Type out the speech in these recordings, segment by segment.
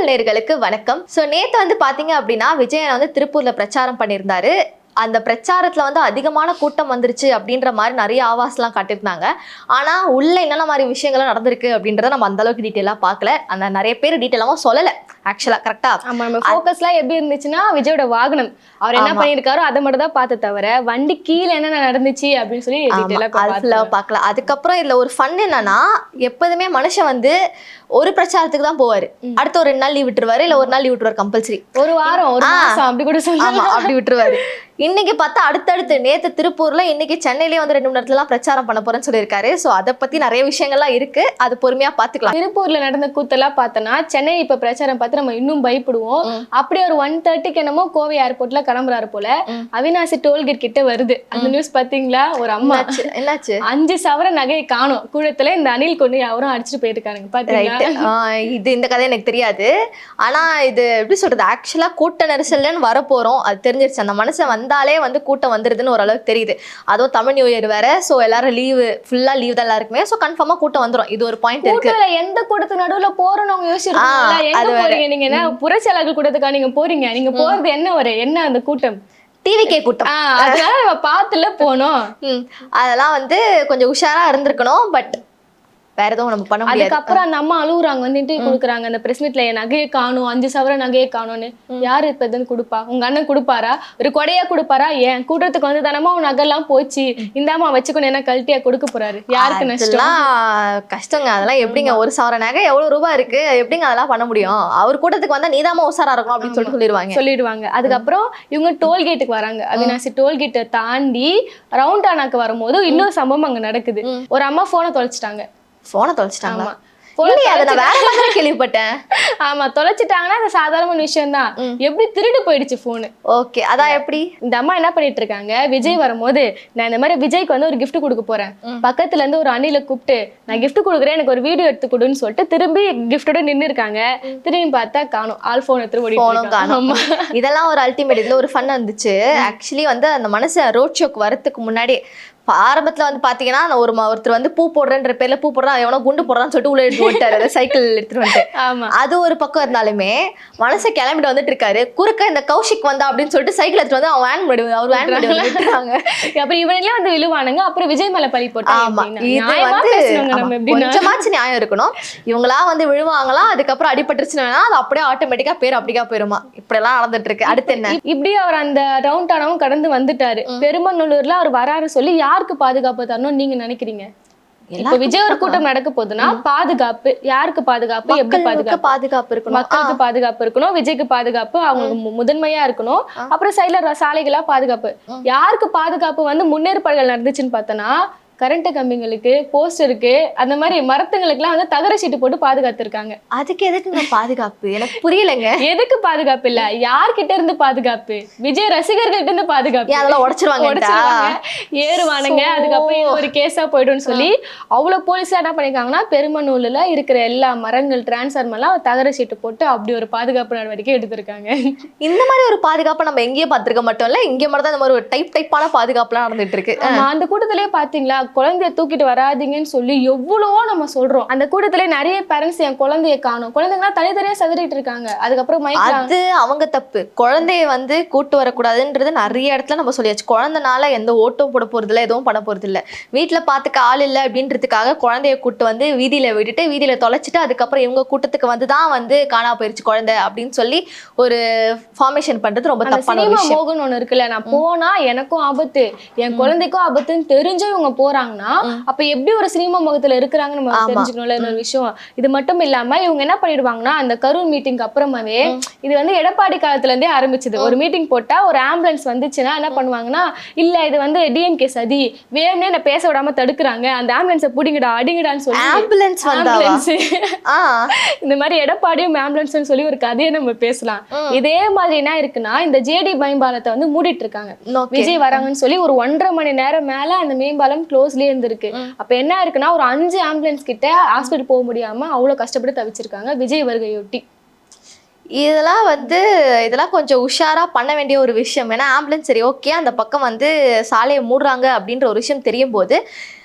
மின்னல் நேர்களுக்கு வணக்கம். ஸோ நேற்று வந்து பார்த்தீங்க அப்படின்னா விஜயன் வந்து திருப்பூர்ல பிரச்சாரம் பண்ணியிருந்தாரு. அந்த பிரச்சாரத்துல வந்து அதிகமான கூட்டம் வந்துருச்சு அப்படின்ற மாதிரி நிறைய ஆவாஸ்லாம் காட்டியிருந்தாங்க. ஆனா உள்ள என்னென்ன மாதிரி விஷயங்கள்லாம் நடந்திருக்கு அப்படின்றத நம்ம அந்த அளவுக்கு டீட்டெயிலாக பார்க்கல. அந்த நிறைய பேர் டீட்டெயிலாகவும் சொல்லலை ஆக்சுவலா. கரெக்டா? ஆமா, நம்ம ஃபோக்கஸ்லாம் எப்படி இருந்துச்சுன்னா விஜயோட வாகனம் அவர் என்ன பண்ணியிருக்காரோ அதை மட்டும் தான் பார்த்து தவிர வண்டி கீழே என்ன நடந்துச்சு அப்படின்னு சொல்லி டீட்டெயிலாக பார்க்கல. அதுக்கப்புறம் இதுல ஒரு ஃபன் என்னன்னா, எப்போதுமே மனுஷன் வந்து ஒரு பிரச்சாரத்துக்கு தான் போவாரு, அடுத்த ஒரு 2 நாள் லீவ் விட்டுருவாரு, இல்ல ஒரு நாள் லீவ் விட்டுருவாரு, கம்பல்சரி ஒரு வாரம் ஒரு மாசம் அப்படி கூட சொல்லலாம். அப்படி விட்டுருவாரு. இன்னைக்கு பார்த்தா அடுத்தடுத்து நேத்து திருப்பூர்ல, இன்னைக்கு சென்னையிலேயே வந்து 2 மணி நேரத்துலாம் பிரச்சாரம் பண்ண போறேன்னு சொல்லியிருக்காரு. ஸோ அதை பத்தி நிறைய விஷயங்கள்லாம் இருக்கு, அது பொறுமையா பாத்துக்கலாம். திருப்பூர்ல நடந்த கூத்தெல்லாம் பார்த்தோன்னா சென்னை இப்ப பிரச்சாரம் பார்த்து நம்ம இன்னும் பயப்படுவோம். அப்படியே ஒரு 1:30க்கு என்னமோ கோவை ஏர்போர்ட்ல கிளம்புறாரு போல. அவினாசி டோல்கேட் கிட்ட வருது. அந்த நியூஸ் பாத்தீங்களா? ஒரு அம்மா என்னாச்சு 5 சவர நகையை காணும் கூடத்துல இந்த அணில் கொண்டு அவரும் அடிச்சுட்டு போயிருக்காங்க பாத்தீங்களா? இது இந்த கதை எனக்கு தெரியாது. ஆனா இது எப்படி சொல்றது, ஆக்சுவலா கூட்ட நெரிசல்னு வரப்போறோம் அது தெரிஞ்சிருச்சு. அந்த மனுஷன் வந்தாலே வந்து கூட்டம் வந்துருதுன்னு ஓரளவுக்கு தெரியுது. அதுவும் தமிழ் நியூ இயர் வேற. ஸோ எல்லாரும் லீவு, ஃபுல்லா லீவ் தான் எல்லாருக்குமே. ஸோ கன்ஃபார்மா கூட்டம் வந்துடும். இது ஒரு பாயிண்ட் இருக்கு. எந்த கூட்டத்து நடுவுல போறோம்னு அவங்க யோசிச்சிருக்காங்க. நீங்க என்ன புரட்சியாளர்கள் கூட்டத்துக்கா நீங்க போறீங்க? நீங்க போறது என்ன அந்த கூட்டம்? டிவிகே கூட்டம். அதனால நம்ம பார்த்துல போனோம். அதெல்லாம் வந்து கொஞ்சம் உஷாரா இருந்திருக்கணும். பட் வேற எதுவும் நம்ம பண்ண முடியாது. அதுக்கப்புறம் அந்த அம்மா அழுகுறாங்க, வந்து இன்டர்வியூ கொடுக்குறாங்க அந்த பிரஸ் மீட்ல. என் நகையை காணும், 5 சவர நகையை காணும்னு. யாரு இப்ப எதுன்னு கொடுப்பா? உங்க அண்ணன் கொடுப்பாரா? ஒரு கொடையா கொடுப்பாரா? ஏன் கூட்டத்துக்கு வந்து தானமா உன் நகைலாம் போச்சு, இந்தாமா வச்சுக்கணும், என்ன கழட்டியா கொடுக்க போறாரு? யாருக்கு நஷ்டம்? கஷ்டங்க அதெல்லாம். எப்படிங்க 1 சவர நகை எவ்வளவு ரூபாய் இருக்கு, எப்படிங்க அதெல்லாம் பண்ண முடியும்? அவர் கூட்டத்துக்கு வந்தா நீதாமா உஷாரா இருக்கணும் அப்படின்னு சொல்லிடுவாங்க. அதுக்கப்புறம் இவங்க டோல்கேட்டுக்கு வராங்க. அவினாசி டோல்கேட்டை தாண்டி ரவுண்டானாக்கு வரும்போது இன்னொரு சம்பவம் அங்க நடக்குது. ஒரு அம்மா போனை தொலைச்சிட்டாங்க. கேள்விப்பட்டேன். ஆமா, தொலைச்சிட்டாங்கன்னா அது சாதாரண விஷயம் தான். எப்படி திருடு போயிடுச்சு போனு. ஓகே, அதான் எப்படி? இந்த அம்மா என்ன பண்ணிட்டு இருக்காங்க, விஜய் வரும்போது நான் இந்த மாதிரி விஜய்க்கு வந்து ஒரு கிஃப்ட் கொடுக்க போறேன், பக்கத்துல இருந்து ஒரு அணில கூப்பிட்டு நான் கிஃப்ட் கொடுக்குறேன், எனக்கு ஒரு வீடியோ எடுத்து கொடுன்னு சொல்லிட்டு திரும்பி கிஃப்டோட நின்று இருக்காங்க. திரும்பி பார்த்தா காணும், ஆல் போன் எடுத்து ஓடி. இதெல்லாம் ஒரு அல்டிமேட். இதுல ஒரு ஃபன் இருந்துச்சு. ஆக்சுவலி வந்து அந்த மனுஷன் ரோட் ஷோக்கு வரதுக்கு முன்னாடி ஆரம்பத்துல வந்து பாத்தீங்கன்னா ஒருத்தர் வந்து பூ போடுறேன்ற பேர்ல பூ போடுறான், எவனோ குண்டு போடுறான்னு சொல்லிட்டு உள்ள எடுத்து ஓட்டாரு, சைக்கிள் எடுத்துட்டு வந்துட்டு. அது ஒரு பக்கம் இருந்தாலுமே மனசை கிளம்பிட்டு வந்துட்டு இருக்காரு. குறுக்க இந்த கௌஷிக் வந்தா அப்படின்னு சொல்லிட்டு சைக்கிள் எடுத்துட்டு வந்து அவன் வேன் விடுவாங்க, அவர் வேன் விடுவாங்க. அப்புறம் இவனெல்லாம் வந்து விழுவானுங்க. அப்புறம் விஜய் மேல பழி போட்டாங்க. கொஞ்சமாச்சு நியாயம் இருக்கணும். இவங்களா வந்து விழுவாங்களா, அதுக்கப்புறம் அடிபட்டுருச்சுன்னா அது அப்படியே ஆட்டோமேட்டிக்கா பேர் அப்படிக்கா போயிருமா. இப்படி எல்லாம் நடந்துட்டு இருக்கு. அடுத்து என்ன? இப்படி அவர் அந்த டவுன் டவுனாவும் கடந்து வந்துட்டாரு. பெருமநல்லூர்ல அவர் வராரு சொல்லி யாருக்கு பாதுகாப்பு தரணும் நீங்க நினைக்கிறீங்க? இப்ப விஜய் ஒரு கூட்டம் நடக்க போகுதுன்னா பாதுகாப்பு யாருக்கு? பாதுகாப்பு எப்படி பாதுகாப்பு இருக்கணும்? மக்களுக்கு பாதுகாப்பு இருக்கணும், விஜய்க்கு பாதுகாப்பு அவங்களுக்கு முதன்மையா இருக்கணும். அப்புறம் சைட்ல சாலைகளா பாதுகாப்பு. யாருக்கு பாதுகாப்பு வந்து முன்னேற்பாடுகள் நடந்துச்சுன்னு பார்த்தோன்னா கரண்ட் கம்பிங்களுக்கு, போஸ்டருக்கு, அந்த மாதிரி மரத்துங்களுக்குலாம் வந்து தகர சீட்டு போட்டு பாதுகாத்துருக்காங்க. அதுக்கு எதுக்கு பாதுகாப்பு? எனக்கு புரியலைங்க. எதுக்கு பாதுகாப்பு இல்ல, யார்கிட்ட இருந்து பாதுகாப்பு? விஜய் ரசிகர்கள்ட்ட இருந்து பாதுகாப்பு. அதெல்லாம் உடைச்சிருவாங்க, ஏறுவானுங்க. அதுக்கப்புறம் ஒரு கேஸா போயிடும்னு சொல்லி அவ்வளவு போலீஸ்ல என்ன பண்ணிருக்காங்கன்னா பெருமநூல்ல இருக்கிற எல்லா மரங்கள் டிரான்ஸ்ஃபார்மர்லாம் தகர சீட்டு போட்டு அப்படி ஒரு பாதுகாப்பு நடவடிக்கை எடுத்திருக்காங்க. இந்த மாதிரி ஒரு பாதுகாப்பு நம்ம எங்கேயும் பார்த்திருக்க மாட்டோம் இல்ல. இங்க மட்டும் தான் இந்த மாதிரி ஒரு டைப்பான பாதுகாப்புலாம் நடந்துட்டு இருக்கு. அந்த கூட்டத்திலேயே பாத்தீங்களா, குழந்தைய தூக்கிட்டு வராதிங்கன்னு சொல்லி எவ்வளவோ நம்ம சொல்றோம். அந்த கூட்டத்துல நிறைய பேரண்ட்ஸ் என் குழந்தைய காணும், குழந்தைங்க தனித்தனியா சதறிட்டு இருக்காங்க. அதுக்கப்புறம் அது அவங்க தப்பு. குழந்தைய வந்து கூட்டு வரக்கூடாதுன்றது நிறைய இடத்துல நம்ம சொல்லியாச்சு. குழந்தைனால எந்த ஓட்டம் போட போறது இல்லை, எதுவும் பண்ண போறது இல்லை. வீட்டுல பாத்துக்க ஆள் இல்லை அப்படின்றதுக்காக குழந்தைய கூட்டு வந்து வீதியில விட்டுட்டு வீதியில தொலைச்சிட்டு அதுக்கப்புறம் இவங்க கூட்டத்துக்கு வந்துதான் வந்து காணா போயிருச்சு குழந்தை அப்படின்னு சொல்லி ஒரு ஃபார்மேஷன் பண்றது ரொம்ப தப்பான விஷயம். மோகன் ஒண்ணு இருக்குல்ல, நான் போனா எனக்கும் ஆபத்து, என் குழந்தைக்கும் ஆபத்துன்னு தெரிஞ்சு இவங்க போறாங்கன்னா அப்ப எப்படி ஒரு சினிமா முகத்துல இருக்கிறாங்கன்னு நம்ம தெரிஞ்சுக்கணும்ல ஒரு விஷயம். இது மட்டும் இல்லாம இவங்க என்ன பண்ணிடுவாங்கன்னா அந்த கரூர் மீட்டிங் அப்புறமாவே இது வந்து எடப்பாடி காலத்துல இருந்தே ஆரம்பிச்சது. ஒரு மீட்டிங் போட்டா ஒரு ஆம்புலன்ஸ் வந்துச்சுன்னா என்ன பண்ணுவாங்கன்னா, இல்ல இது வந்து டிஎம்கே சதி, வேணும்னே என்ன பேச விடாம தடுக்கிறாங்க, அந்த ஆம்புலன்ஸை புடிங்கடா அடிங்கடான்னு சொல்லி ஆம்புலன்ஸ் இந்த மாதிரி எடப்பாடியும் ஆம்புலன்ஸ் சொல்லி ஒரு கதையை நம்ம பேசலாம். இதே மாதிரி என்ன இருக்குன்னா, இந்த ஜேடி மேம்பாலத்தை வந்து மூடிட்டு இருக்காங்க. விஜய் வராங்கன்னு சொல்லி ஒரு 1.5 மணி நேரம் மேல அந்த மேம்பாலம் க்ளோஸ்லயே இருந்திருக்கு. அப்ப என்ன இருக்குன்னா, ஒரு 5 ஆம்புலன்ஸ் கிட்ட ஹாஸ்பிட்டல் போக முடியாம அவ்வளவு கஷ்டப்பட்டு தவிச்சிருக்காங்க விஜய் வருகையொட்டி. இதெல்லாம் கொஞ்சம் உஷாரா பண்ண வேண்டிய ஒரு விஷயம். ஏன்னா ஆம்புலன்ஸ் சரி ஓகே, அந்த பக்கம் வந்து சாலையை மூடுறாங்க அப்படின்ற ஒரு விஷயம் தெரியும் போது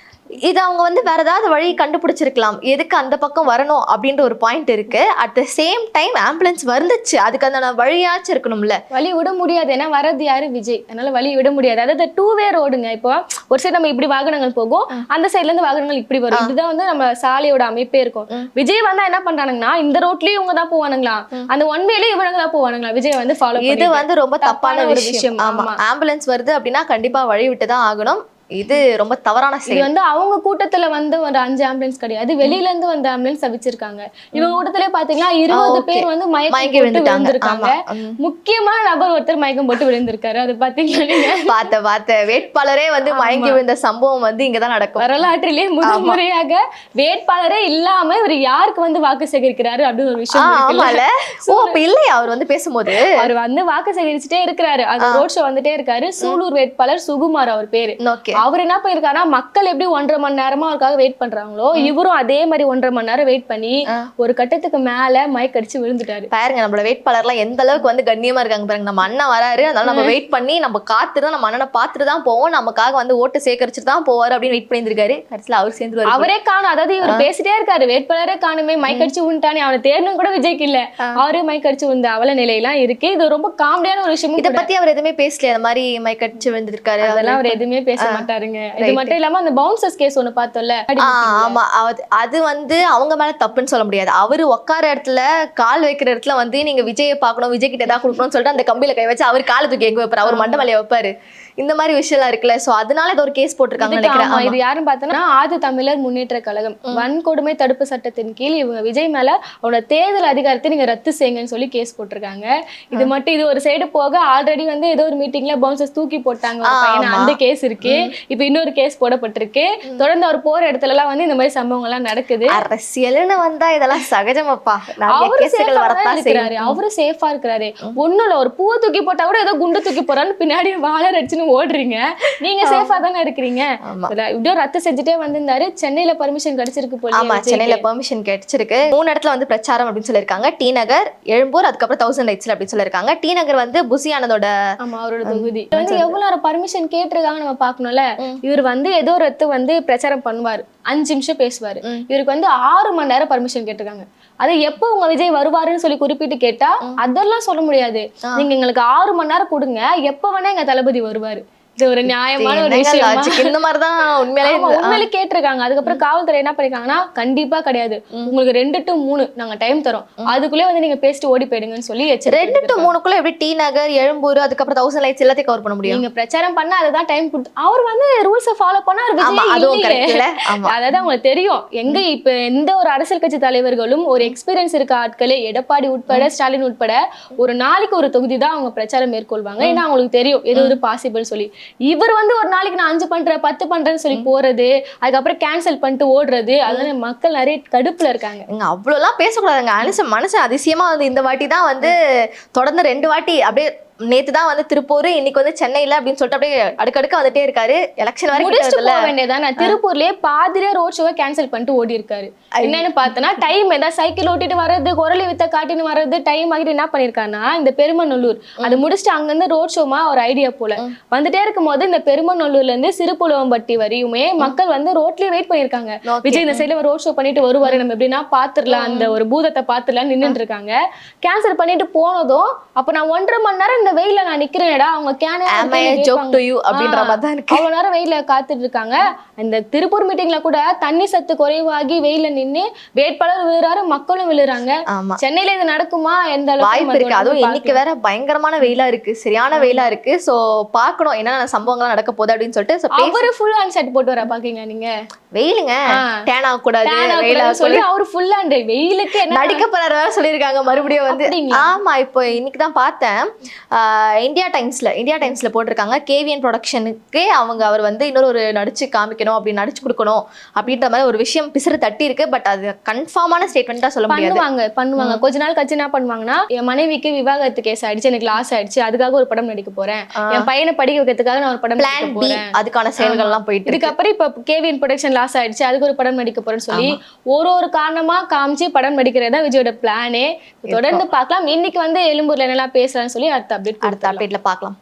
இது அவங்க வந்து வேற ஏதாவது வழி கண்டுபிடிச்சிருக்கலாம், எதுக்கு அந்த பக்கம் வரணும் அப்படின்ற ஒரு பாயிண்ட் இருக்கு. At the same time ambulance வந்துச்சு, அதுக்கு அந்த வழியாச்சும் இருக்கணும்ல. வழி விட முடியாது, ஏன்னா வரது யாரு விஜய், அதனால வழி விட முடியாது. அதாவது 2-வே ரோடுங்க. இப்போ ஒரு சைடு நம்ம இப்படி வாகனங்கள் போகும், அந்த சைட்ல இருந்து வாகனங்கள் இப்படி வரும். இதுதான் வந்து நம்ம சாலையோட அமைப்பே இருக்கும். விஜய் வந்தா என்ன பண்றானுங்கன்னா இந்த ரோட்லயும் இவங்க தான் போவானுங்களா, அந்த 1-வேலயும் இவங்க தான் போவானுங்களா, விஜய் வந்து ஃபாலோ. இது வந்து ரொம்ப தப்பான ஒரு விஷயம். ஆமா, ஆம்புலன்ஸ் வருது அப்படின்னா கண்டிப்பா வழி விட்டுதான் ஆகணும். இது ரொம்ப தவறான செயல். இது வந்து அவங்க கூட்டத்துல வந்து ஒரு 5 ஆம்புலன்ஸ் கிடையாது, வெளியில இருந்து வந்த ஆம்புலன்ஸ் தவிச்சிருக்காங்க. இவங்க கூட்டத்திலே பாத்தீங்கன்னா 20 பேர் வந்து மயங்கி விழுந்திருக்காங்க. முக்கியமான நபர் ஒருத்தர் மயக்கம் போட்டு விழுந்திருக்காரு. அது பாத்தீங்களா நீங்க? பார்த்த வேட்பாளரே வந்து மயங்கி விழுந்த சம்பவம் வந்து இங்கதான் நடக்கும். வரலாற்றிலே முதல் முறையாக வேட்பாளரே இல்லாம இவர் யாருக்கு வந்து வாக்கு சேகரிக்கிறாரு அப்படின்னு ஒரு விஷயம். ஆமால, ஓ அப்ப இல்லையா அவர் வந்து பேசும்போது அவர் வந்து வாக்கு சேகரிச்சுட்டே இருக்கிறாரு, அது ரோட் ஷோ வந்துட்டே இருக்காரு. சூலூர் வேட்பாளர் சுகுமார் அவர் பேரு. அவர் என்ன பண்ணிருக்காருன்னா, மக்கள் எப்படி 1.5 மணி நேரமா அவருக்காக வெயிட் பண்றாங்களோ இவரும் அதே மாதிரி 1.5 மணி நேரம் வெயிட் பண்ணி ஒரு கட்டத்துக்கு மேல மயக்கடிச்சு விழுந்துட்டாரு. பாருங்க நம்மளோட வேட்பாளர்லாம் எந்த அளவுக்கு வந்து கண்ணியமா இருக்காங்க பாருங்க. நம்ம அண்ணன் வராரு, அதனால நம்ம வெயிட் பண்ணி நம்ம காத்துதான் நம்ம அண்ணனை பார்த்துட்டு தான் போவோம், நமக்காக வந்து ஓட்டு சேகரிச்சுட்டு தான் போவாரு அப்படின்னு வெயிட் பண்ணிருக்காரு. கடைசியில அவர் சேர்ந்து அவரே காணும். அதாவது இவர் பேசிட்டே இருக்காரு, வேட்பாளரே காணுமே, மயக்கடிச்சு விழுந்தானே, அவனை தேடணும் கூட விஜய்க்கு இல்ல, அவரே மயக்கடிச்சு விழுந்த அவல நிலையெல்லாம் இருக்கு. இது ரொம்ப காமெடியான ஒரு விஷயம். இதை பத்தி அவர் எதுவுமே பேசல, அந்த மாதிரி மயக்கடிச்சு விழுந்திருக்காரு அதெல்லாம் அவர் எதுவுமே பேச மாட்டாருங்க. இது மட்டும் இல்லாம அந்த பவுன்சர்ஸ் கேஸ் ஒண்ணு பார்த்தோம்ல. ஆமா, அது வந்து அவங்க மேல தப்புன்னு சொல்ல முடியாது. அவரு உட்கார இடத்துல கால் வைக்கிற இடத்துல வந்து நீங்க விஜயை பார்க்கணும், விஜய் கிட்ட ஏதாவது கொடுக்கணும்னு சொல்லிட்டு அந்த கம்பியில கை வச்சு அவர் காலை தூக்கி எங்க வைப்பாரு, அவர் மண்டை மேலே வைப்பாரு. இந்த மாதிரி விஷயம் இருக்குல்ல, சோ அதனால இது ஒரு கேஸ் போட்டிருக்காங்க நினைக்கிறேன். இது யாரும் பார்த்தோம்னா ஆதி தமிழர் முன்னேற்ற கழகம் வன்கொடுமை தடுப்பு சட்டத்தின் கீழ் இவங்க விஜய் மேல அவனோட தேர்தல் அதிகாரத்தை நீங்க ரத்து செய்யுங்கன்னு சொல்லி கேஸ் போட்டிருக்காங்க. இது மட்டும் இது ஒரு சைடு போக ஆல்ரெடி வந்து ஏதோ ஒரு மீட்டிங்ல பவுன்சர்ஸ் தூக்கி போட்டாங்க ஒரு பையனை, அந்த கேஸ் இருக்கு. இப்ப இன்னொரு கேஸ் போடப்பட்டிருக்கு. தொடர்ந்து அவர் போற இடத்துல எல்லாம் வந்து இந்த மாதிரி சம்பவங்கள் எல்லாம் நடக்குது. அரசியல்னு வந்தா இதெல்லாம் சகஜமாப்பா. அவரு சேஃபா இருக்கிறாரு. ஒண்ணும் இல்ல, ஒரு பூவை தூக்கி போட்டா கூட ஏதோ குண்டு தூக்கி போறான்னு பின்னாடி வாழை அடிச்சுன்னு ஓடுறீங்க, நீங்க சேஃபா தானே இருக்கிறீங்க. இப்படியோ ரத்து செஞ்சுட்டே வந்திருந்தாரு. சென்னையில பர்மிஷன் கிடைச்சிருக்கு போல. ஆமா, சென்னையில பெர்மிஷன் கிடைச்சிருக்கு. 3 இடத்துல வந்து பிரச்சாரம் அப்படின்னு சொல்லிருக்காங்க. டி நகர், எழும்பூர், அதுக்கப்புறம் 1000 லைட்ஸ்ல அப்படின்னு சொல்லிருக்காங்க. டி நகர் வந்து புசி ஆனந்தோட அவரோட தொகுதி. வந்து எவ்வளவு நேரம் பர்மிஷன் கேட்டிருக்காங்க நம்ம பாக்கணும்ல. இவர் வந்து ஏதோ ஒரு வந்து பிரச்சாரம் பண்ணுவாரு, 5 நிமிஷம் பேசுவாரு. இவருக்கு வந்து 6 மணி நேரம் பர்மிஷன் கேட்டிருக்காங்க. அது எப்போ உங்க விஜய் வருவாருன்னு சொல்லி குறிப்பிட்டு கேட்டா அதெல்லாம் சொல்ல முடியாது. நீங்க எங்களுக்கு 6 மணி நேரம் கொடுங்க, எப்ப வேணா எங்க தளபதி வருவாரு. இது ஒரு நியாயமான ஒரு விஷயம். இந்த மாதிரிதான் உண்மையிலே கேட்டிருக்காங்க. அதுக்கப்புறம் காவல்துறை என்ன பண்ணிருக்காங்கன்னா, கண்டிப்பா கிடையாது, உங்களுக்கு 2 to 3 நாங்க டைம் தரோம், அதுக்குள்ளே வந்து நீங்க பேசிட்டு ஓடி போயிடுங்கன்னு சொல்லி 2 to 3க்குள்ள எப்படி டி நகர், எழும்பூர், அதுக்கப்புறம் 1000 லைட்ஸ் எல்லாத்தையும் கவர் பண்ண முடியும்? நீங்க பிரச்சாரம் பண்ணா அதுதான் டைம் கொடுத்து அவர் வந்து ரூல்ஸை ஃபாலோ பண்ணா அதாவது அவங்களுக்கு தெரியும் எங்க இப்ப எந்த ஒரு அரசியல் கட்சி தலைவர்களும் ஒரு எக்ஸ்பீரியன்ஸ் இருக்க ஆட்களே, எடப்பாடி உட்பட ஸ்டாலின் உட்பட ஒரு நாளைக்கு ஒரு தொகுதி தான் அவங்க பிரச்சாரம் மேற்கொள்வாங்க. ஏன்னா அவங்களுக்கு தெரியும் எது ஒரு பாசிபிள் சொல்லி. இவர் வந்து ஒரு நாளைக்கு நான் 5 பண்றேன் 10 பண்றேன்னு சொல்லி போறது, அதுக்கப்புறம் கேன்சல் பண்ணிட்டு ஓடுறது, அதனால மக்கள் நிறைய கடுப்புல இருக்காங்க. அவ்வளவுலாம் பேசக்கூடாதுங்க. மனுஷன் அதிசயமா வந்து இந்த வாட்டி தான் வந்து தொடர்ந்து 2 வாட்டி அப்படியே, நேத்து தான் வந்து திருப்பூர், இன்னைக்கு வந்து சென்னையில அப்படின்னு சொல்லிட்டு அப்படியே அடுக்கடுக்க வந்துட்டே இருக்காரு. எலெக்ஷன் வரைக்கும் போக வேண்டியதான். திருப்பூர்லயே பாதிலே ரோட் ஷோவை கேன்சல் பண்ணிட்டு ஓடி இருக்காரு. என்னன்னு பார்த்தனா டைம் ஏதாவது சைக்கிள் ஓட்டிட்டு வர்றது, குரலி வித்த காட்டின்னு வர்றது, டைம் ஆகிட்டு என்ன பண்ணிருக்காருன்னா இந்த பெருமநல்லூர் அது முடிச்சுட்டு அங்கிருந்து ரோட் ஷோமா ஒரு ஐடியா போல வந்துட்டே இருக்கும் போது இந்த பெருமநல்லூர்ல இருந்து சிறுபுலவம்பட்டி வரையுமே மக்கள் வந்து ரோட்லயே வெயிட் பண்ணிருக்காங்க. விஜய் இந்த சைட்ல ரோட் ஷோ பண்ணிட்டு வருவாரு, நம்ம எப்படின்னா பாத்துடலாம், அந்த ஒரு பூதத்தை பாத்துடலாம் நின்னுட்டு இருக்காங்க. கேன்சல் பண்ணிட்டு போனதும் அப்ப நான் 1.5 மணி நேரம் வெயில நான் நிக்கிறேன்டா, அவங்க அவ்வளவு நேரம் வெயில காத்துட்டு இருக்காங்க. இந்த திருப்பூர் மீட்டிங்ல கூட தண்ணி சத்து குறைவாகி வெயில நின்னு வேட்பாளர் விழுறாரு, மக்களும் விழுறாங்க. சென்னையில இது நடக்குமா? எந்த வாய்ப்பு இருக்கு? அதுவும் இன்னைக்கு வேற பயங்கரமான வெயிலா இருக்கு, சரியான வெயிலா இருக்கு. சோ பாக்கணும் என்னென்ன சம்பவங்கள் நடக்க போகுது அப்படின்னு சொல்லிட்டு. அவரு ஃபுல் ஹேண்ட் செட் போட்டு வர பாக்கீங்களா நீங்க? வெயிலுங்க டேன் ஆக கூடாது சொல்லி அவரு ஃபுல் ஹேண்ட் வெயிலுக்கு நடிக்க போறாரு வேற சொல்லியிருக்காங்க மறுபடியும் வந்து. ஆமா, இப்போ இன்னைக்கு தான் பார்த்தேன் இந்தியா டைம்ஸ்ல போட்டிருக்காங்க. கேவிஎன் ப்ரொடக்ஷனுக்கு அவர் வந்து இன்னொரு நடிச்சு காமிக்கணும், அப்படி நடிச்சு கொடுக்கணும் அப்படின்ற மாதிரி ஒரு விஷயம் பிசுறு தட்டி இருக்கு. பட் அது கன்ஃபார்மான ஸ்டேட்மெண்ட் தான் சொல்ல முடியாது. பண்ணுவாங்க கொஞ்ச நாள் கழிச்சு என்ன பண்ணுவாங்கன்னா, என் மனைவிக்கு விவாகரத்து கேஸ் ஆயிடுச்சு, எனக்கு லாஸ் ஆயிடுச்சு, அதுக்காக ஒரு படம் நடிக்க போறேன், என் பையனை படிக்க வைக்கிறதுக்காக நான் ஒரு படம் நடிக்க போறேன், அதுக்கான செயல்கள் எல்லாம் போயிட்டு இதுக்கப்புறம் இப்ப கேவிஎன் ப்ரொடக்ஷன் லாஸ் ஆயிடுச்சு, அதுக்கு ஒரு படம் நடிக்க போறேன்னு சொல்லி ஒரு காரணமா காமிச்சு படம் நடிக்கிறதா விஜயோட பிளானே. தொடர்ந்து பார்க்கலாம். இன்னைக்கு வந்து எழும்பூர்ல என்னெல்லாம் பேசுறான்னு சொல்லி அடுத்த அப்டேட்ல பார்க்கலாம்.